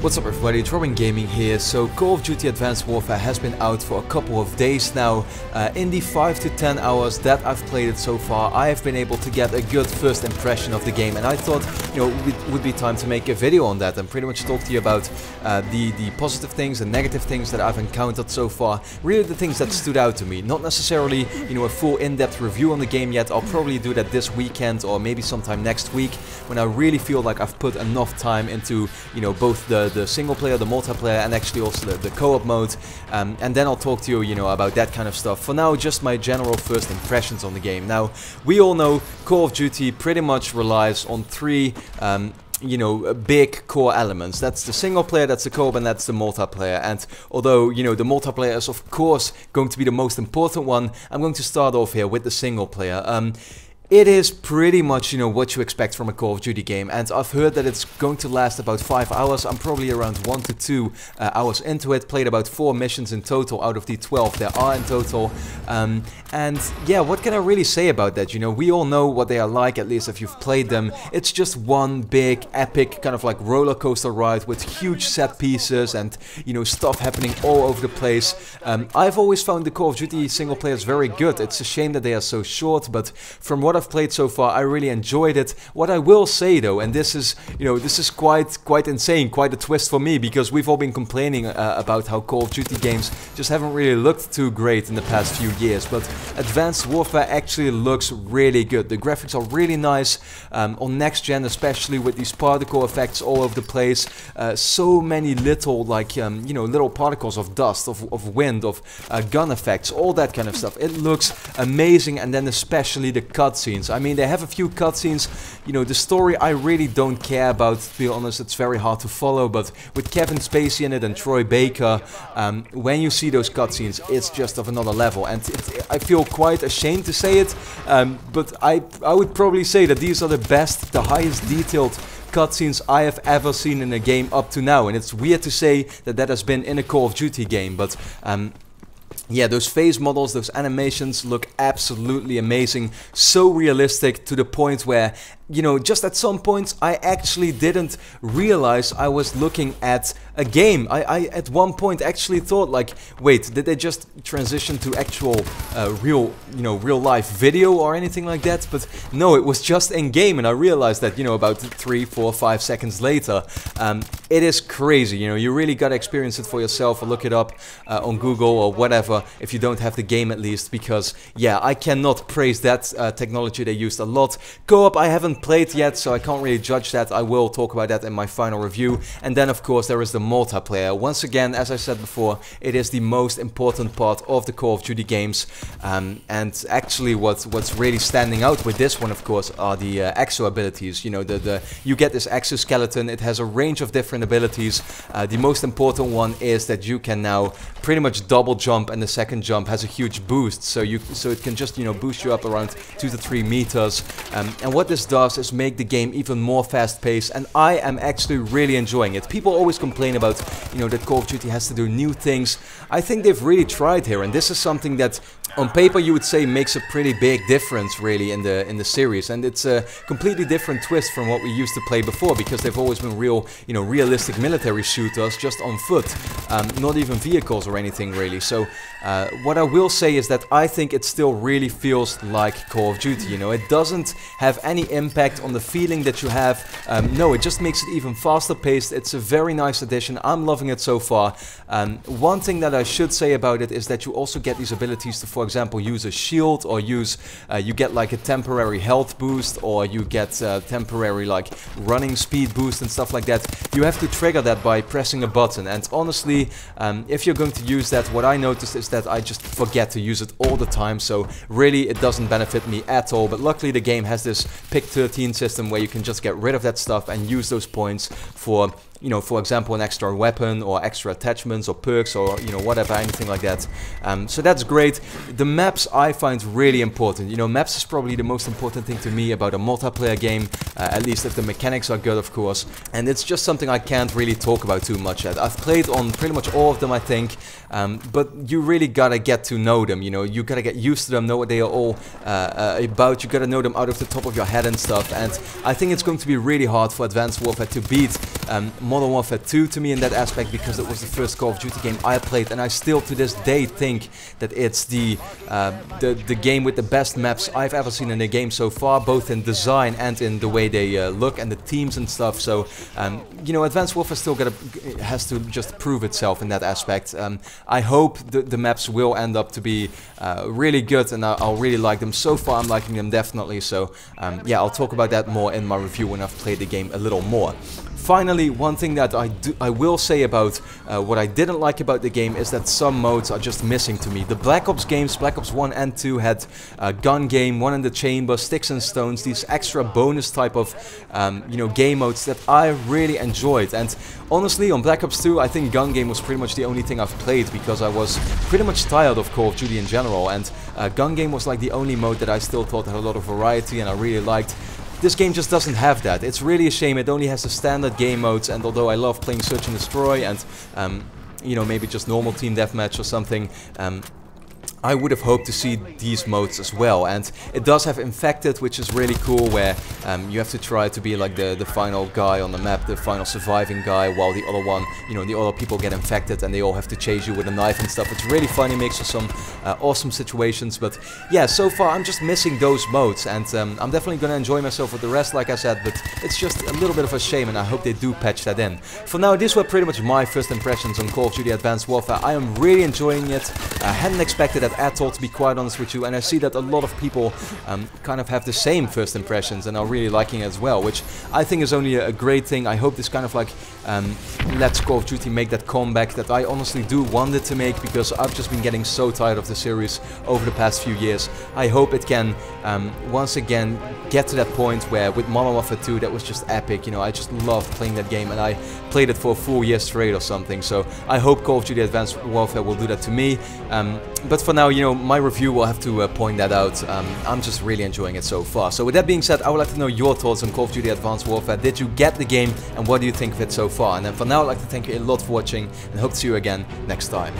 What's up everybody, it's RobinGaming here. So Call of Duty Advanced Warfare has been out for a couple of days now. In the 5 to 10 hours that I've played it so far, I have been able to get a good first impression of the game, and I thought, it would be time to make a video on that and pretty much talk to you about the positive things and negative things that I've encountered so far. Really the things that stood out to me. Not necessarily, a full in-depth review on the game yet. I'll probably do that this weekend or maybe sometime next week when I really feel like I've put enough time into, both the single player, the multiplayer, and actually also the co-op mode, and then I'll talk to you, about that kind of stuff. For now, just my general first impressions on the game. Now, we all know Call of Duty pretty much relies on three big core elements. That's the single player, that's the co-op, and that's the multiplayer. And although, the multiplayer is of course going to be the most important one, I'm going to start off here with the single player. It is pretty much, what you expect from a Call of Duty game, and I've heard that it's going to last about 5 hours. I'm probably around 1 to 2 hours into it, played about 4 missions in total out of the 12 there are in total. And yeah, what can I really say about that? We all know what they are like, at least if you've played them. It's just one big, epic, kind of like roller coaster ride with huge set pieces and, stuff happening all over the place. I've always found the Call of Duty single players very good. It's a shame that they are so short, but from what I've played so far, I really enjoyed it. What I will say though, and this is, this is quite insane, quite a twist for me, because we've all been complaining about how Call of Duty games just haven't really looked too great in the past few years, but Advanced Warfare actually looks really good. The graphics are really nice, on next gen especially, with these particle effects all over the place. So many little, like, little particles of dust, of wind, of gun effects, all that kind of stuff. It looks amazing, and then especially the cutscenes. I mean, they have a few cutscenes. The story I really don't care about, to be honest. It's very hard to follow, but with Kevin Spacey in it and Troy Baker, when you see those cutscenes, it's just of another level. And I feel quite ashamed to say it, but I would probably say that these are the best, the highest detailed cutscenes I have ever seen in a game up to now. And it's weird to say that that has been in a Call of Duty game, but yeah, those face models, those animations look absolutely amazing. So realistic, to the point where, just at some points I actually didn't realize I was looking at a game. I at one point actually thought, like, wait, did they just transition to actual real life video or anything like that? But no, it was just in game, and I realized that, about 3, 4, 5 seconds later. It is crazy. You really gotta experience it for yourself, or look it up on Google or whatever, if you don't have the game at least, because yeah, I cannot praise that technology they used a lot. Co-op I haven't played yet, so I can't really judge that. I will talk about that in my final review. And then of course there is the multiplayer. Once again, as I said before, it is the most important part of the Call of Duty games, and actually what's really standing out with this one, of course, are the exo abilities. You get this exoskeleton. It has a range of different abilities. The most important one is that you can now pretty much double jump, and the second jump has a huge boost, so it can just boost you up around 2 to 3 meters. And what this does is make the game even more fast-paced, and I am actually really enjoying it. People always complain about that Call of Duty has to do new things. I think they've really tried here, and this is something that on paper you would say makes a pretty big difference really in the series, and it's a completely different twist from what we used to play before, because they've always been realistic military shooters just on foot, not even vehicles or anything really. So what I will say is that I think it still really feels like Call of Duty. It doesn't have any impact on the feeling that you have. No, it just makes it even faster paced. It's a very nice addition. I'm loving it so far. One thing that I should say about it is that you also get these abilities to, for example, use a shield, or you get like a temporary health boost, or you get temporary like running speed boost and stuff like that. You have to trigger that by pressing a button, and honestly, if you're going to use that, what I noticed is that I just forget to use it all the time, so really it doesn't benefit me at all. But luckily the game has this pick 13 system where you can just get rid of that stuff and use those points for, for example, an extra weapon or extra attachments or perks or, whatever, anything like that. So that's great. The maps I find really important. Maps is probably the most important thing to me about a multiplayer game, at least if the mechanics are good, of course. And it's just something I can't really talk about too much yet. I've played on pretty much all of them, I think, but you really gotta get to know them, you gotta get used to them, know what they are all about. You gotta know them out of the top of your head and stuff. And I think it's going to be really hard for Advanced Warfare to beat Modern Warfare 2 to me in that aspect, because it was the first Call of Duty game I played, and I still to this day think that it's the game with the best maps I've ever seen in a game so far, both in design and in the way they look and the teams and stuff. So you know, Advanced Warfare still has to just prove itself in that aspect. I hope the maps will end up to be really good, and I'll really like them. So far I'm liking them definitely, so yeah, I'll talk about that more in my review when I've played the game a little more. Finally, one thing that I will say about what I didn't like about the game is that some modes are just missing to me. The Black Ops games, Black Ops 1 and 2, had gun game, one in the chamber, sticks and stones, these extra bonus type of you know, game modes that I really enjoyed. And honestly, on Black Ops 2, I think gun game was pretty much the only thing I've played, because I was pretty much tired of Call of Duty in general, and gun game was like the only mode that I still thought had a lot of variety and I really liked. This game just doesn't have that. It's really a shame. It only has the standard game modes, and although I love playing Search and Destroy and you know, maybe just normal team deathmatch or something, I would have hoped to see these modes as well. And it does have Infected, which is really cool, where you have to try to be like the final guy on the map, the final surviving guy, while the other one, you know, the other people get infected and they all have to chase you with a knife and stuff. It's really funny, makes for some awesome situations. But yeah, so far I'm just missing those modes, and I'm definitely gonna enjoy myself with the rest, like I said, but it's just a little bit of a shame, and I hope they do patch that in. For now, these were pretty much my first impressions on Call of Duty Advanced Warfare. I am really enjoying it. I hadn't expected that at all, to be quite honest with you, and I see that a lot of people kind of have the same first impressions and are really liking it as well, which I think is only a great thing. I hope this kind of like lets Call of Duty make that comeback that I honestly do want it to make, because I've just been getting so tired of the series over the past few years. I hope it can once again get to that point where with Modern Warfare 2, that was just epic. You know, I just loved playing that game, and I played it for a full year straight or something. So I hope Call of Duty Advanced Warfare will do that to me. But for now, you know, my review will have to point that out. I'm just really enjoying it so far. So with that being said, I would like to know your thoughts on Call of Duty Advanced Warfare. Did you get the game, and what do you think of it so far? And then for now, I'd like to thank you a lot for watching, and hope to see you again next time.